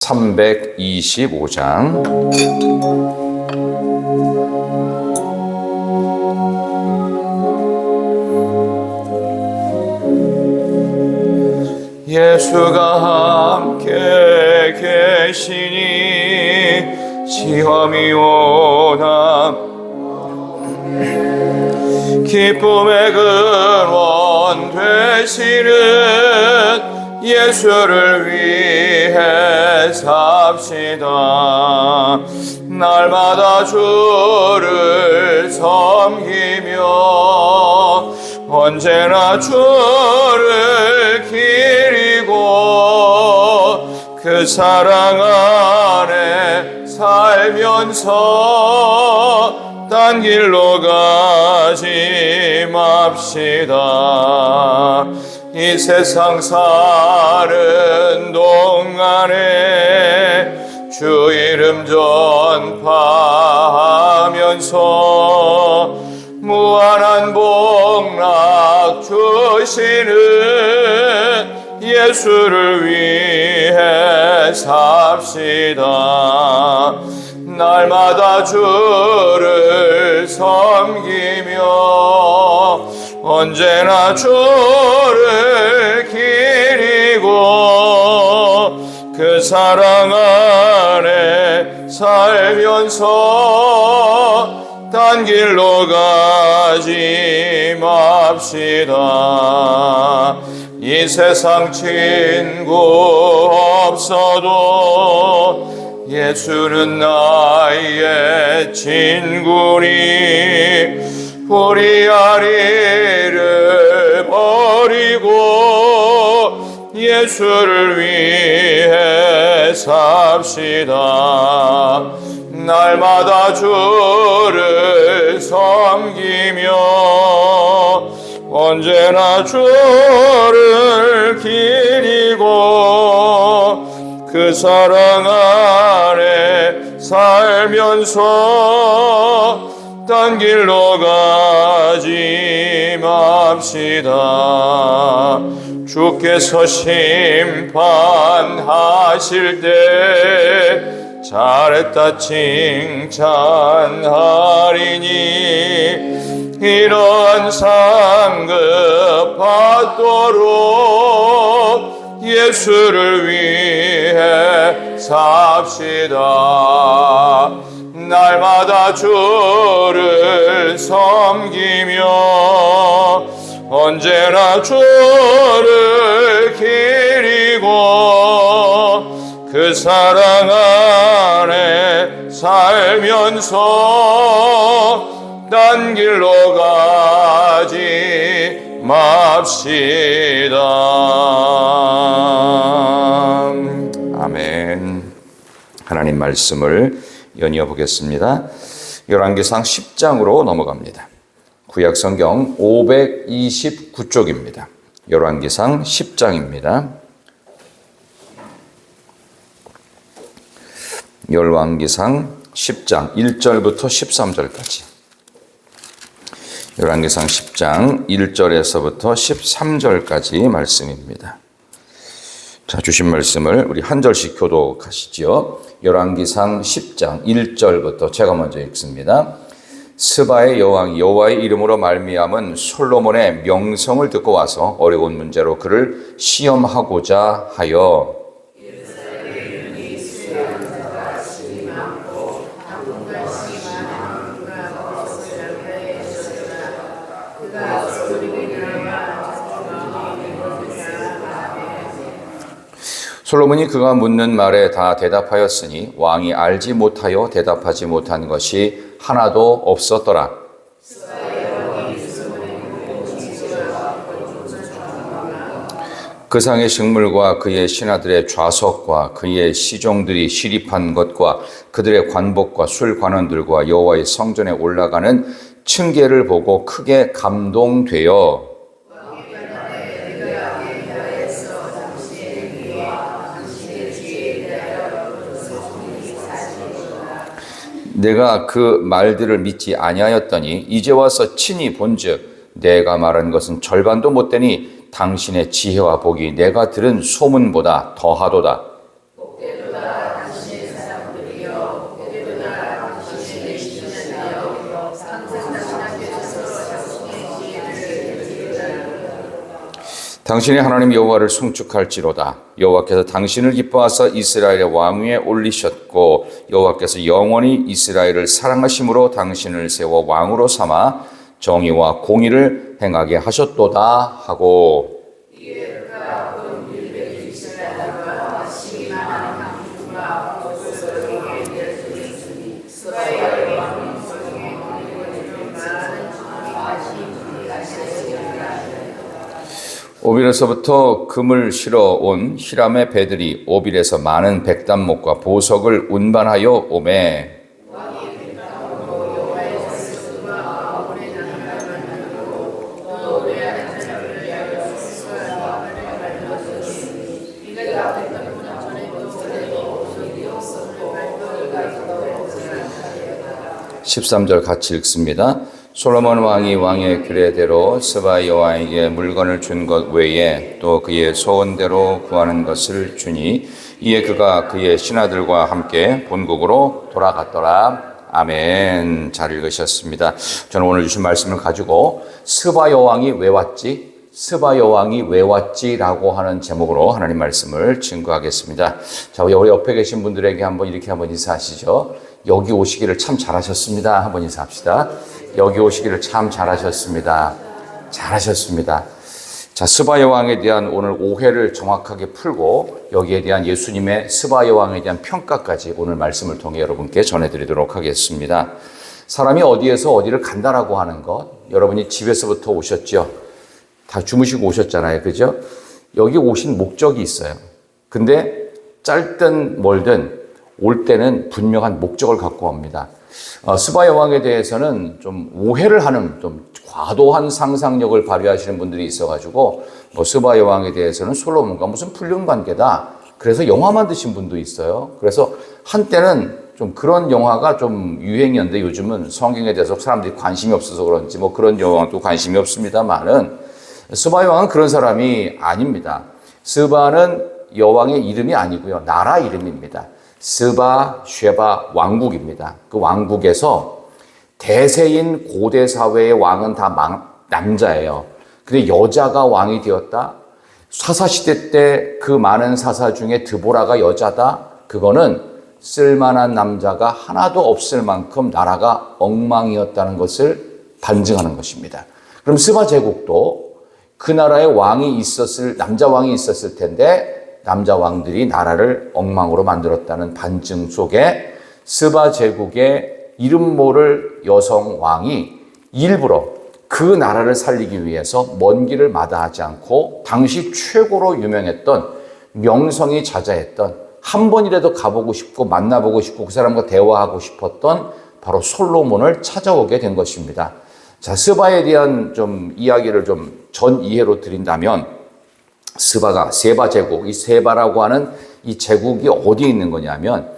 325장. 예수가 함께 계시니 시험이 오나 기쁨의 근원 되시는 예수를 위해 삽시다. 날마다 주를 섬기며 언제나 주를 기리고 그 사랑 안에 살면서 딴 길로 가지 맙시다. 이 세상 사는 동안에 주 이름 전파하면서 무한한 복락 주시는 예수를 위해 삽시다. 날마다 주를 섬기며 언제나 주를 기리고 그 사랑 안에 살면서 딴 길로 가지 맙시다. 이 세상 친구 없어도 예수는 나의 친구니 우리 아리를 버리고 예수를 위해 삽시다. 날마다 주를 섬기며 언제나 주를 기리고 그 사랑 안에 살면서 딴 길로 가지 맙시다. 주께서 심판하실 때 잘했다 칭찬하리니 이런 상급 받도록 예수를 위해 삽시다. 날마다 주를 섬기며 언제나 주를 기리고 그 사랑 안에 살면서 딴 길로 가지 맙시다. 아멘. 하나님 말씀을 연이어 보겠습니다. 열왕기상 10장으로 넘어갑니다. 구약성경 529쪽입니다. 열왕기상 10장입니다. 열왕기상 10장 1절부터 13절까지. 열왕기상 10장 1절에서부터 13절까지 말씀입니다. 자, 주신 말씀을 우리 한 절씩 교독하시지요. 열왕기상 10장 1절부터 제가 먼저 읽습니다. 스바의 여왕이 여호와의 이름으로 말미암은 솔로몬의 명성을 듣고 와서 어려운 문제로 그를 시험하고자 하여 솔로몬이 그가 묻는 말에 다 대답하였으니 왕이 알지 못하여 대답하지 못한 것이 하나도 없었더라. 그 상의 식물과 그의 신하들의 좌석과 그의 시종들이 시립한 것과 그들의 관복과 술관원들과 여호와의 성전에 올라가는 층계를 보고 크게 감동되어 내가 그 말들을 믿지 아니하였더니 이제 와서 친히 본즉 내가 말한 것은 절반도 못되니 당신의 지혜와 복이 내가 들은 소문보다 더하도다. 당신이 하나님 여호와를 송축할지로다. 여호와께서 당신을 기뻐하사 이스라엘의 왕 위에 올리셨고 여호와께서 영원히 이스라엘을 사랑하심으로 당신을 세워 왕으로 삼아 정의와 공의를 행하게 하셨도다 하고 오빌에서부터 금을 실어 온 히람의 배들이 오빌에서 많은 백단목과 보석을 운반하여 오매 (13절) 같이 읽습니다. 솔로몬 왕이 왕의 규례대로 스바 여호와에게 물건을 준 것 외에 또 그의 소원대로 구하는 것을 주니 이에 그가 그의 신하들과 함께 본국으로 돌아갔더라. 아멘. 잘 읽으셨습니다. 저는 오늘 주신 말씀을 가지고 스바 여왕이 왜 왔지? 스바 여왕이 왜 왔지라고 하는 제목으로 하나님 말씀을 증거하겠습니다. 자, 우리 옆에 계신 분들에게 한번 이렇게 한번 인사하시죠. 여기 오시기를 참 잘하셨습니다. 한번 인사합시다. 여기 오시기를 참 잘하셨습니다. 잘하셨습니다. 자, 스바 여왕에 대한 오늘 오해를 정확하게 풀고 여기에 대한 예수님의 스바 여왕에 대한 평가까지 오늘 말씀을 통해 여러분께 전해드리도록 하겠습니다. 사람이 어디에서 어디를 간다라고 하는 것, 여러분이 집에서부터 오셨죠? 다 주무시고 오셨잖아요. 그죠? 여기 오신 목적이 있어요. 근데 짧든 멀든 올 때는 분명한 목적을 갖고 옵니다. 스바 여왕에 대해서는 좀 오해를 하는 좀 과도한 상상력을 발휘하시는 분들이 있어가지고 스바 여왕에 대해서는 솔로몬과 무슨 불륜 관계다. 그래서 영화 만드신 분도 있어요. 그래서 한때는 좀 그런 영화가 좀 유행이었는데 요즘은 성경에 대해서 사람들이 관심이 없어서 그런지 뭐 그런 영화도 관심이 없습니다만은 스바 여왕은 그런 사람이 아닙니다. 스바는 여왕의 이름이 아니고요. 나라 이름입니다. 스바, 쉐바 왕국입니다. 그 왕국에서 대세인 고대 사회의 왕은 다 남자예요. 근데 여자가 왕이 되었다? 사사시대 때 그 많은 사사 중에 드보라가 여자다? 그거는 쓸만한 남자가 하나도 없을 만큼 나라가 엉망이었다는 것을 반증하는 것입니다. 그럼 스바 제국도 그 나라에 남자 왕이 있었을 텐데 남자 왕들이 나라를 엉망으로 만들었다는 반증 속에 스바 제국의 이름 모를 여성 왕이 일부러 그 나라를 살리기 위해서 먼 길을 마다하지 않고 당시 최고로 유명했던 명성이 자자했던 한 번이라도 가보고 싶고 만나보고 싶고 그 사람과 대화하고 싶었던 바로 솔로몬을 찾아오게 된 것입니다. 자, 스바에 대한 좀 이야기를 좀 전 이해로 드린다면 스바가 세바 제국, 이 세바라고 하는 이 제국이 어디에 있는 거냐면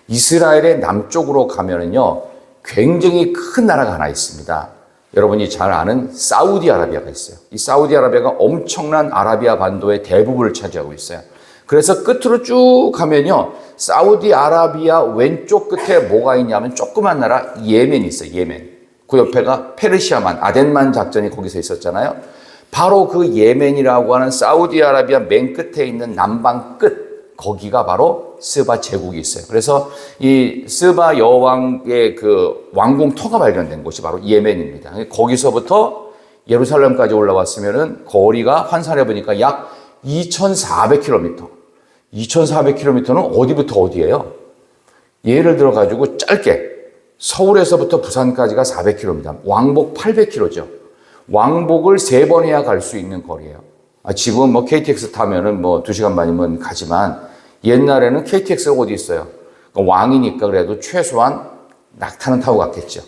이스라엘의 남쪽으로 가면은요 굉장히 큰 나라가 하나 있습니다. 여러분이 잘 아는 사우디아라비아가 있어요. 이 사우디아라비아가 엄청난 아라비아 반도의 대부분을 차지하고 있어요. 그래서 끝으로 쭉 가면요 사우디아라비아 왼쪽 끝에 뭐가 있냐면 조그만 나라 예멘이 있어요. 예멘. 그 옆에가 페르시아만, 아덴만 작전이 거기서 있었잖아요. 바로 그 예멘이라고 하는 사우디아라비아 맨 끝에 있는 남방 끝, 거기가 바로 스바 제국이 있어요. 그래서 이 스바 여왕의 그 왕궁터가 발견된 곳이 바로 예멘입니다. 거기서부터 예루살렘까지 올라왔으면은 거리가 환산해 보니까 약 2,400km. 2,400km는 어디부터 어디예요? 예를 들어 가지고 짧게 서울에서부터 부산까지가 400km입니다. 왕복 800km죠. 왕복을 3번 해야 갈 수 있는 거리예요. 지금 뭐 KTX 타면은 뭐 2시간 반이면 가지만 옛날에는 KTX가 어디 있어요? 그러니까 왕이니까 그래도 최소한 낙타는 타고 갔겠죠.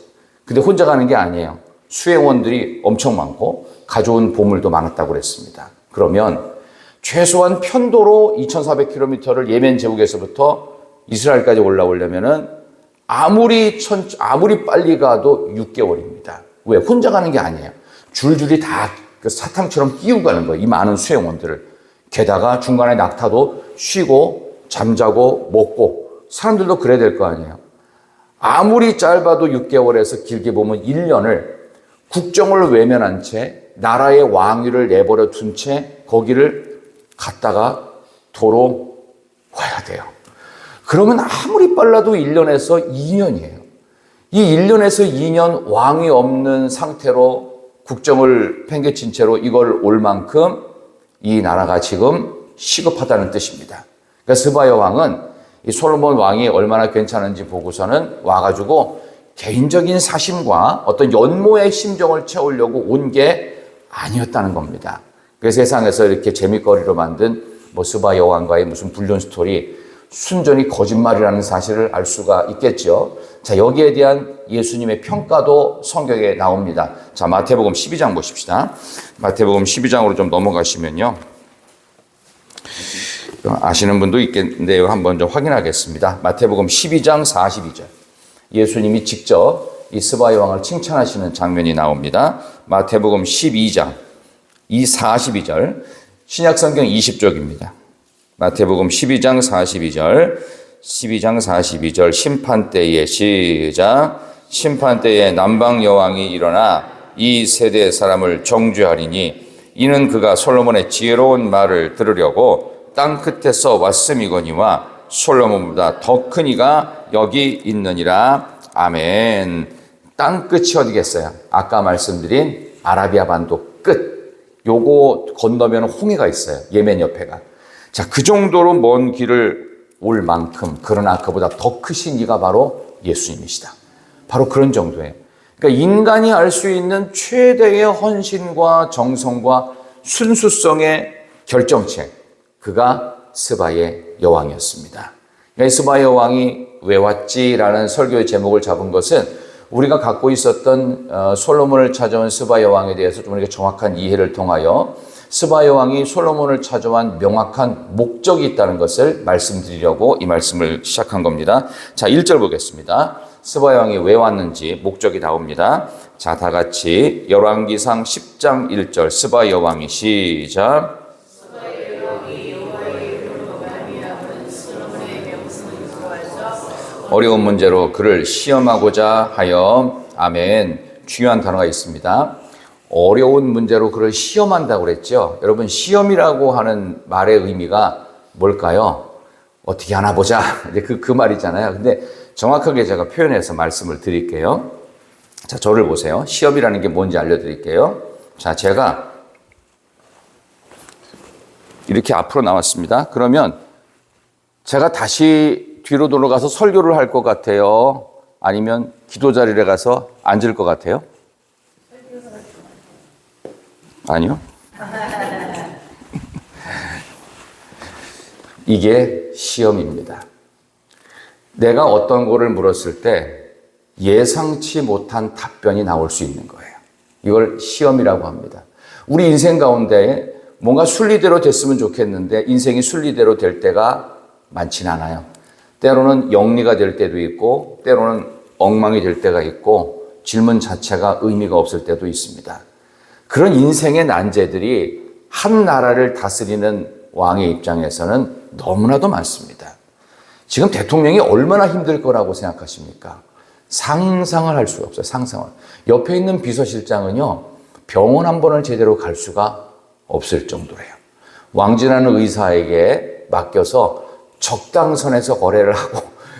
근데 혼자 가는 게 아니에요. 수행원들이 엄청 많고 가져온 보물도 많았다고 그랬습니다. 그러면 최소한 편도로 2,400km를 예멘 제국에서부터 이스라엘까지 올라오려면은 아무리 빨리 가도 6개월입니다. 왜? 혼자 가는 게 아니에요. 줄줄이 다 사탕처럼 끼우고 가는 거예요. 이 많은 수행원들을. 게다가 중간에 낙타도 쉬고 잠자고 먹고 사람들도 그래야 될 거 아니에요. 아무리 짧아도 6개월에서 길게 보면 1년을 국정을 외면한 채 나라의 왕위를 내버려 둔 채 거기를 갔다가 도로 와야 돼요. 그러면 아무리 빨라도 1년에서 2년이에요. 이 1년에서 2년 왕이 없는 상태로 국정을 팽개친 채로 이걸 올 만큼 이 나라가 지금 시급하다는 뜻입니다. 그러니까 스바야 왕은 이 솔로몬 왕이 얼마나 괜찮은지 보고서는 와가지고 개인적인 사심과 어떤 연모의 심정을 채우려고 온 게 아니었다는 겁니다. 그 세상에서 이렇게 재미거리로 만든 스바야 왕과의 무슨 불륜 스토리, 순전히 거짓말이라는 사실을 알 수가 있겠죠. 자, 여기에 대한 예수님의 평가도 성경에 나옵니다. 자, 마태복음 12장 보십시다. 마태복음 12장으로 좀 넘어가시면요. 아시는 분도 있겠는데요. 한번 좀 확인하겠습니다. 마태복음 12장 42절. 예수님이 직접 이 스바야 왕을 칭찬하시는 장면이 나옵니다. 마태복음 12장 42절. 신약성경 20쪽입니다. 마태복음 12장 42절 심판때에 시작. 심판때에 남방 여왕이 일어나 이 세대의 사람을 정죄하리니 이는 그가 솔로몬의 지혜로운 말을 들으려고 땅 끝에서 왔음이거니와 솔로몬보다 더 큰 이가 여기 있느니라. 아멘. 땅 끝이 어디겠어요? 아까 말씀드린 아라비아 반도 끝. 요거 건너면 홍해가 있어요. 예멘 옆에가. 자, 그 정도로 먼 길을 올 만큼, 그러나 그보다 더 크신 이가 바로 예수님이시다. 바로 그런 정도예요. 그러니까 인간이 알 수 있는 최대의 헌신과 정성과 순수성의 결정체, 그가 스바야 여왕이었습니다. 그러니까 스바야 여왕이 왜 왔지라는 설교의 제목을 잡은 것은 우리가 갖고 있었던 솔로몬을 찾아온 스바야 왕에 대해서 좀 우리가 정확한 이해를 통하여 스바야 왕이 솔로몬을 찾아온 명확한 목적이 있다는 것을 말씀드리려고 이 말씀을 시작한 겁니다. 자, 1절 보겠습니다. 스바야 왕이 왜 왔는지 목적이 나옵니다. 자, 다 같이 열왕기상 10장 1절 스바야 왕이 시작. 어려운 문제로 그를 시험하고자 하여. 아멘. 중요한 단어가 있습니다. 어려운 문제로 그를 시험한다고 그랬죠. 여러분, 시험이라고 하는 말의 의미가 뭘까요? 어떻게 하나 보자. 이제 그 말이잖아요. 근데 정확하게 제가 표현해서 말씀을 드릴게요. 자, 저를 보세요. 시험이라는 게 뭔지 알려드릴게요. 자, 제가 이렇게 앞으로 나왔습니다. 그러면 제가 다시 뒤로 돌아가서 설교를 할 것 같아요? 아니면 기도 자리에 가서 앉을 것 같아요? 아니요. 이게 시험입니다. 내가 어떤 거를 물었을 때 예상치 못한 답변이 나올 수 있는 거예요. 이걸 시험이라고 합니다. 우리 인생 가운데 뭔가 순리대로 됐으면 좋겠는데 인생이 순리대로 될 때가 많진 않아요. 때로는 영리가 될 때도 있고 때로는 엉망이 될 때가 있고 질문 자체가 의미가 없을 때도 있습니다. 그런 인생의 난제들이 한 나라를 다스리는 왕의 입장에서는 너무나도 많습니다. 지금 대통령이 얼마나 힘들 거라고 생각하십니까? 상상을 할 수가 없어요. 상상을. 옆에 있는 비서실장은요, 병원 한 번을 제대로 갈 수가 없을 정도래요. 왕진하는 의사에게 맡겨서 적당선에서 거래를 하고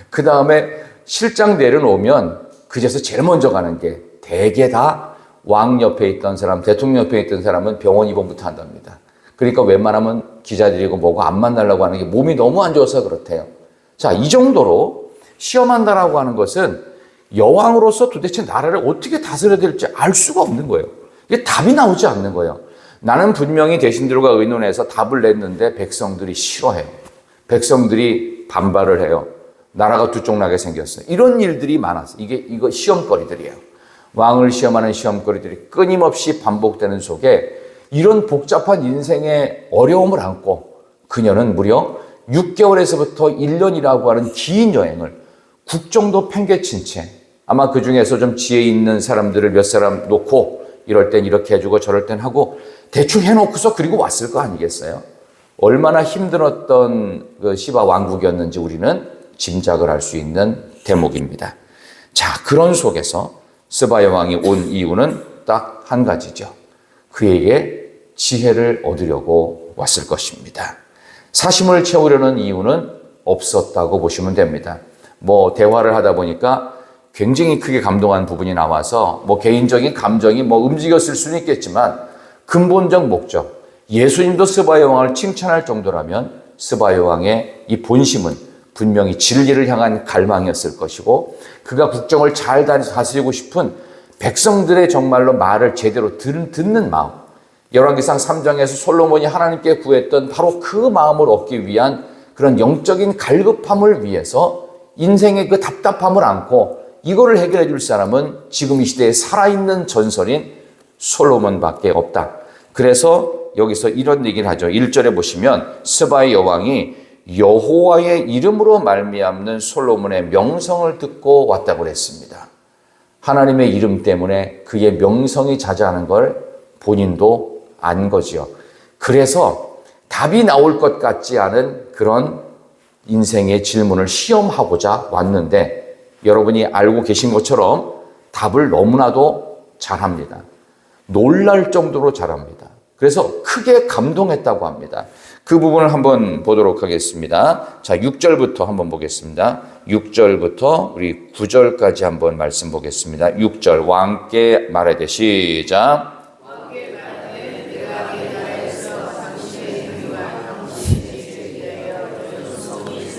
그 다음에 실장 내려놓으면 그제서 제일 먼저 가는 게 대개 다 왕 옆에 있던 사람, 대통령 옆에 있던 사람은 병원 입원부터 한답니다. 그러니까 웬만하면 기자들이고 뭐고 안 만나려고 하는 게 몸이 너무 안 좋아서 그렇대요. 자, 이 정도로 시험한다라고 하는 것은 여왕으로서 도대체 나라를 어떻게 다스려야 될지 알 수가 없는 거예요. 이게 답이 나오지 않는 거예요. 나는 분명히 대신들과 의논해서 답을 냈는데 백성들이 싫어해요. 백성들이 반발을 해요. 나라가 두쪽나게 생겼어요. 이런 일들이 많았어요. 이거 시험거리들이에요. 왕을 시험하는 시험거리들이 끊임없이 반복되는 속에 이런 복잡한 인생의 어려움을 안고 그녀는 무려 6개월에서부터 1년이라고 하는 긴 여행을 국정도 팽개친 채 아마 그 중에서 좀 지혜 있는 사람들을 몇 사람 놓고 이럴 땐 이렇게 해주고 저럴 땐 하고 대충 해놓고서 그리고 왔을 거 아니겠어요? 얼마나 힘들었던 그 시바 왕국이었는지 우리는 짐작을 할 수 있는 대목입니다. 자, 그런 속에서 스바야 왕이 온 이유는 딱 한 가지죠. 그에게 지혜를 얻으려고 왔을 것입니다. 사심을 채우려는 이유는 없었다고 보시면 됩니다. 대화를 하다 보니까 굉장히 크게 감동한 부분이 나와서 개인적인 감정이 움직였을 수는 있겠지만 근본적 목적, 예수님도 스바야 왕을 칭찬할 정도라면 스바야 왕의 이 본심은 분명히 진리를 향한 갈망이었을 것이고 그가 국정을 잘 다스리고 싶은 백성들의 정말로 말을 제대로 듣는 마음, 열왕기상 3장에서 솔로몬이 하나님께 구했던 바로 그 마음을 얻기 위한 그런 영적인 갈급함을 위해서 인생의 그 답답함을 안고 이거를 해결해 줄 사람은 지금 이 시대에 살아있는 전설인 솔로몬밖에 없다. 그래서 여기서 이런 얘기를 하죠. 1절에 보시면 스바야 여왕이 여호와의 이름으로 말미암는 솔로몬의 명성을 듣고 왔다고 그랬습니다. 하나님의 이름 때문에 그의 명성이 자자하는 걸 본인도 안 거지요. 그래서 답이 나올 것 같지 않은 그런 인생의 질문을 시험하고자 왔는데 여러분이 알고 계신 것처럼 답을 너무나도 잘합니다. 놀랄 정도로 잘합니다. 그래서 크게 감동했다고 합니다. 그 부분을 한번 보도록 하겠습니다. 자, 6절부터 한번 보겠습니다. 6절부터 우리 9절까지 한번 말씀 보겠습니다. 6절 왕께 말하되 시작.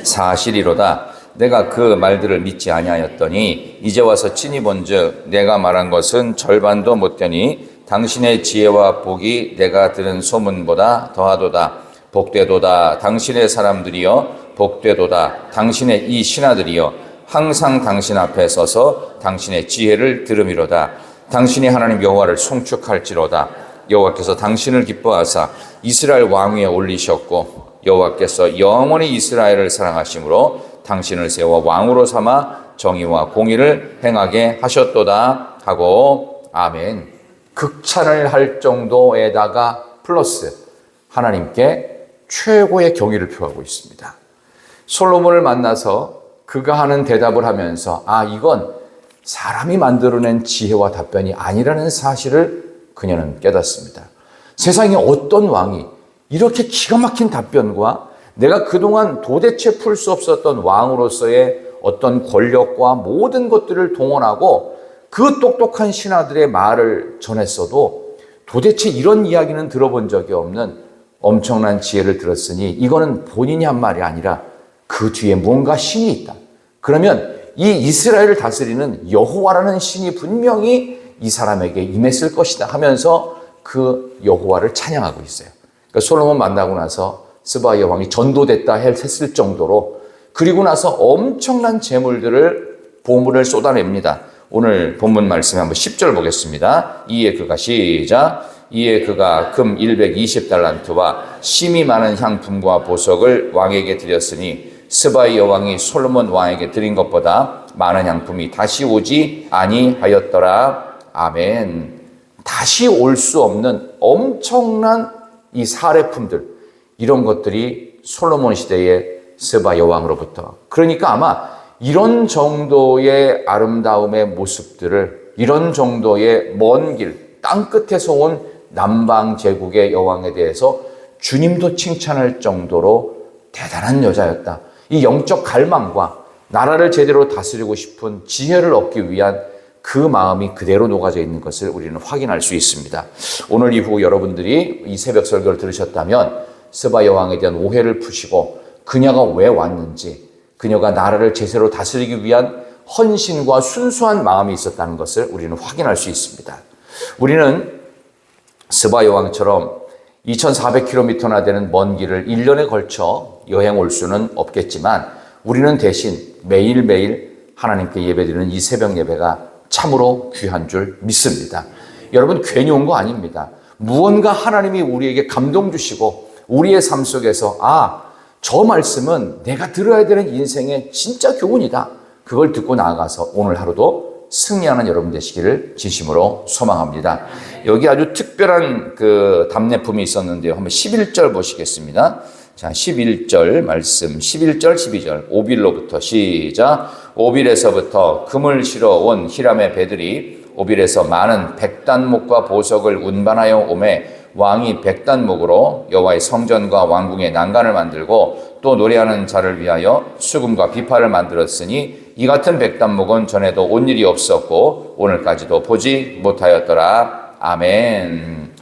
사실이로다. 내가 그 말들을 믿지 아니하였더니 이제 와서 친히 본즉 내가 말한 것은 절반도 못되니 당신의 지혜와 복이 내가 들은 소문보다 더하도다. 복되도다. 당신의 사람들이여 복되도다. 당신의 이 신하들이여 항상 당신 앞에 서서 당신의 지혜를 들음이로다. 당신이 하나님 여호와를 송축할지로다. 여호와께서 당신을 기뻐하사 이스라엘 왕위에 올리셨고 여호와께서 영원히 이스라엘을 사랑하심으로 당신을 세워 왕으로 삼아 정의와 공의를 행하게 하셨도다 하고 아멘. 극찬을 할 정도에다가 플러스 하나님께 최고의 경의를 표하고 있습니다. 솔로몬을 만나서 그가 하는 대답을 하면서 이건 사람이 만들어낸 지혜와 답변이 아니라는 사실을 그녀는 깨닫습니다. 세상에 어떤 왕이 이렇게 기가 막힌 답변과 내가 그동안 도대체 풀 수 없었던 왕으로서의 어떤 권력과 모든 것들을 동원하고 그 똑똑한 신하들의 말을 전했어도 도대체 이런 이야기는 들어본 적이 없는 엄청난 지혜를 들었으니 이거는 본인이 한 말이 아니라 그 뒤에 뭔가 신이 있다. 그러면 이 이스라엘을 다스리는 여호와라는 신이 분명히 이 사람에게 임했을 것이다 하면서 그 여호와를 찬양하고 있어요. 그러니까 솔로몬 만나고 나서 스바야 왕이 전도됐다 했을 정도로 그리고 나서 엄청난 재물들을 보물을 쏟아냅니다. 오늘 본문 말씀에 한번 10절 보겠습니다. 이에 그가 시작. 이에 그가 금 120달란트와 심이 많은 향품과 보석을 왕에게 드렸으니 스바야 왕이 솔로몬 왕에게 드린 것보다 많은 향품이 다시 오지 아니하였더라. 아멘. 다시 올 수 없는 엄청난 이 사례품들, 이런 것들이 솔로몬 시대의 스바야 왕으로부터, 그러니까 아마 이런 정도의 아름다움의 모습들을, 이런 정도의 먼 길, 땅끝에서 온 남방 제국의 여왕에 대해서 주님도 칭찬할 정도로 대단한 여자였다. 이 영적 갈망과 나라를 제대로 다스리고 싶은 지혜를 얻기 위한 그 마음이 그대로 녹아져 있는 것을 우리는 확인할 수 있습니다. 오늘 이후 여러분들이 이 새벽 설교를 들으셨다면 스바야 왕에 대한 오해를 푸시고 그녀가 왜 왔는지, 그녀가 나라를 제대로 다스리기 위한 헌신과 순수한 마음이 있었다는 것을 우리는 확인할 수 있습니다. 우리는 스바야 왕처럼 2400km나 되는 먼 길을 1년에 걸쳐 여행 올 수는 없겠지만 우리는 대신 매일매일 하나님께 예배드리는 이 새벽 예배가 참으로 귀한 줄 믿습니다. 여러분, 괜히 온 거 아닙니다. 무언가 하나님이 우리에게 감동 주시고 우리의 삶 속에서 저 말씀은 내가 들어야 되는 인생의 진짜 교훈이다. 그걸 듣고 나아가서 오늘 하루도 승리하는 여러분 되시기를 진심으로 소망합니다. 여기 아주 특별한 그 답례품이 있었는데요. 한번 11절 보시겠습니다. 자, 11절 말씀, 11절, 12절, 오빌로부터 시작. 오빌에서부터 금을 실어 온 히람의 배들이 오빌에서 많은 백단목과 보석을 운반하여 오매 왕이 백단목으로 여호와의 성전과 왕궁의 난간을 만들고 또 노래하는 자를 위하여 수금과 비파를 만들었으니 이 같은 백단목은 전에도 온 일이 없었고 오늘까지도 보지 못하였더라. 아멘.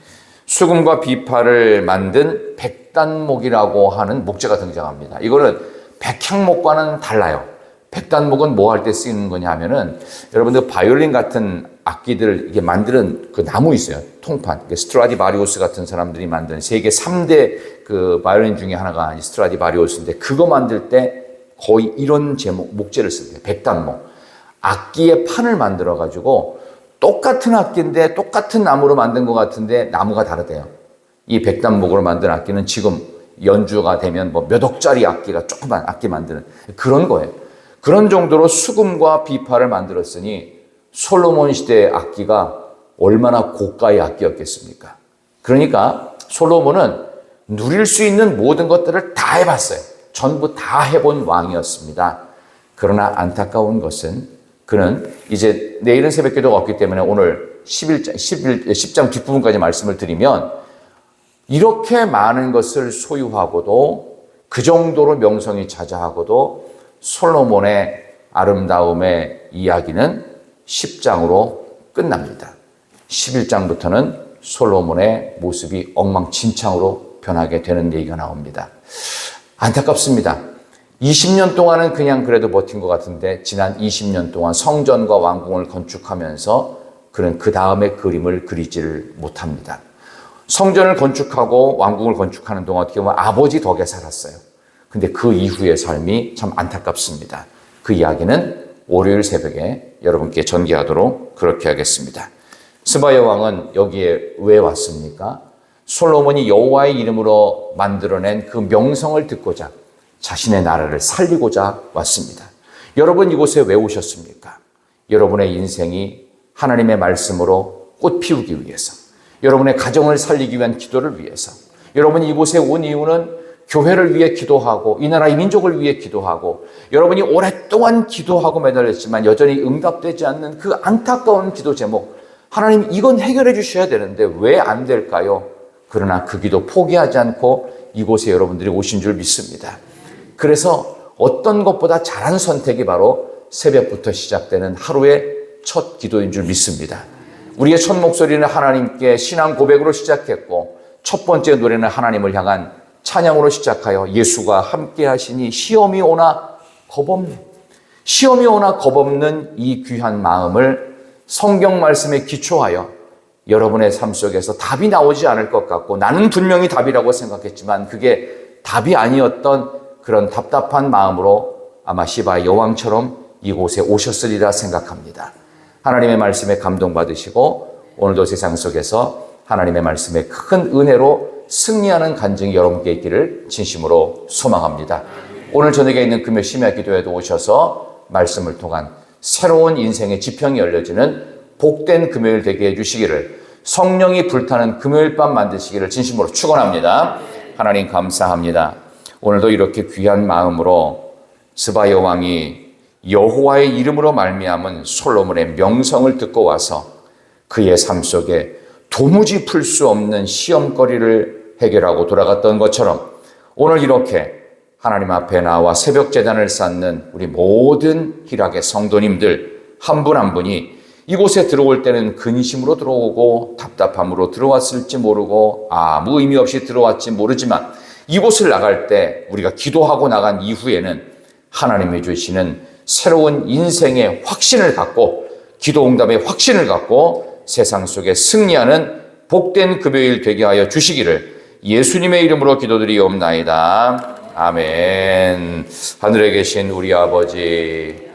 수금과 비파를 만든 백단목이라고 하는 목재가 등장합니다. 이거는 백향목과는 달라요. 백단목은 뭐 할 때 쓰이는 거냐 하면은 여러분들 바이올린 같은 악기들 이게 만드는 그 나무 있어요. 통판. 스트라디바리우스 같은 사람들이 만든 세계 3대 그 바이올린 중에 하나가 스트라디바리우스인데 그거 만들 때 거의 이런 제목, 목재를 씁니다. 백단목. 악기의 판을 만들어 가지고 똑같은 악기인데 똑같은 나무로 만든 것 같은데 나무가 다르대요. 이 백단목으로 만든 악기는 지금 연주가 되면 뭐 몇 억짜리 악기가 조그만 악기 만드는 그런 거예요. 그런 정도로 수금과 비파를 만들었으니 솔로몬 시대의 악기가 얼마나 고가의 악기였겠습니까? 그러니까 솔로몬은 누릴 수 있는 모든 것들을 다 해봤어요. 전부 다 해본 왕이었습니다. 그러나 안타까운 것은 그는 이제 내일은 새벽 기도가 없기 때문에 오늘 10장 뒷부분까지 말씀을 드리면 이렇게 많은 것을 소유하고도 그 정도로 명성이 자자하고도 솔로몬의 아름다움의 이야기는 10장으로 끝납니다. 11장부터는 솔로몬의 모습이 엉망진창으로 변하게 되는 얘기가 나옵니다. 안타깝습니다. 20년 동안은 그냥 그래도 버틴 것 같은데 지난 20년 동안 성전과 왕궁을 건축하면서 그는 그 다음의 그림을 그리지를 못합니다. 성전을 건축하고 왕궁을 건축하는 동안 어떻게 보면 아버지 덕에 살았어요. 근데 그 이후의 삶이 참 안타깝습니다. 그 이야기는 월요일 새벽에 여러분께 전개하도록 그렇게 하겠습니다. 스바야 왕은 여기에 왜 왔습니까? 솔로몬이 여호와의 이름으로 만들어낸 그 명성을 듣고자 자신의 나라를 살리고자 왔습니다. 여러분 이곳에 왜 오셨습니까? 여러분의 인생이 하나님의 말씀으로 꽃 피우기 위해서, 여러분의 가정을 살리기 위한 기도를 위해서, 여러분이 이곳에 온 이유는 교회를 위해 기도하고 이 나라의 민족을 위해 기도하고 여러분이 오랫동안 기도하고 매달렸지만 여전히 응답되지 않는 그 안타까운 기도 제목, 하나님 이건 해결해 주셔야 되는데 왜 안 될까요? 그러나 그 기도 포기하지 않고 이곳에 여러분들이 오신 줄 믿습니다. 그래서 어떤 것보다 잘한 선택이 바로 새벽부터 시작되는 하루의 첫 기도인 줄 믿습니다. 우리의 첫 목소리는 하나님께 신앙 고백으로 시작했고 첫 번째 노래는 하나님을 향한 찬양으로 시작하여 예수가 함께 하시니 시험이 오나 겁없는, 시험이 오나 겁없는 이 귀한 마음을 성경 말씀에 기초하여 여러분의 삶 속에서 답이 나오지 않을 것 같고 나는 분명히 답이라고 생각했지만 그게 답이 아니었던 그런 답답한 마음으로 아마 시바 여왕처럼 이곳에 오셨으리라 생각합니다. 하나님의 말씀에 감동받으시고 오늘도 세상 속에서 하나님의 말씀에 큰 은혜로 승리하는 간증이 여러분께 있기를 진심으로 소망합니다. 오늘 저녁에 있는 금요 심야 기도에도 오셔서 말씀을 통한 새로운 인생의 지평이 열려지는 복된 금요일 되게 해주시기를, 성령이 불타는 금요일 밤 만드시기를 진심으로 축원합니다. 하나님 감사합니다. 오늘도 이렇게 귀한 마음으로 스바야 왕이 여호와의 이름으로 말미암은 솔로몬의 명성을 듣고 와서 그의 삶 속에 도무지 풀 수 없는 시험거리를 해결하고 돌아갔던 것처럼 오늘 이렇게 하나님 앞에 나와 새벽 제단을 쌓는 우리 모든 희락의 성도님들 한 분 한 분이 이곳에 들어올 때는 근심으로 들어오고 답답함으로 들어왔을지 모르고 아무 의미 없이 들어왔지 모르지만 이곳을 나갈 때 우리가 기도하고 나간 이후에는 하나님이 주시는 새로운 인생의 확신을 갖고 기도 응답의 확신을 갖고 세상 속에 승리하는 복된 금요일 되게 하여 주시기를 예수님의 이름으로 기도드리옵나이다. 아멘. 하늘에 계신 우리 아버지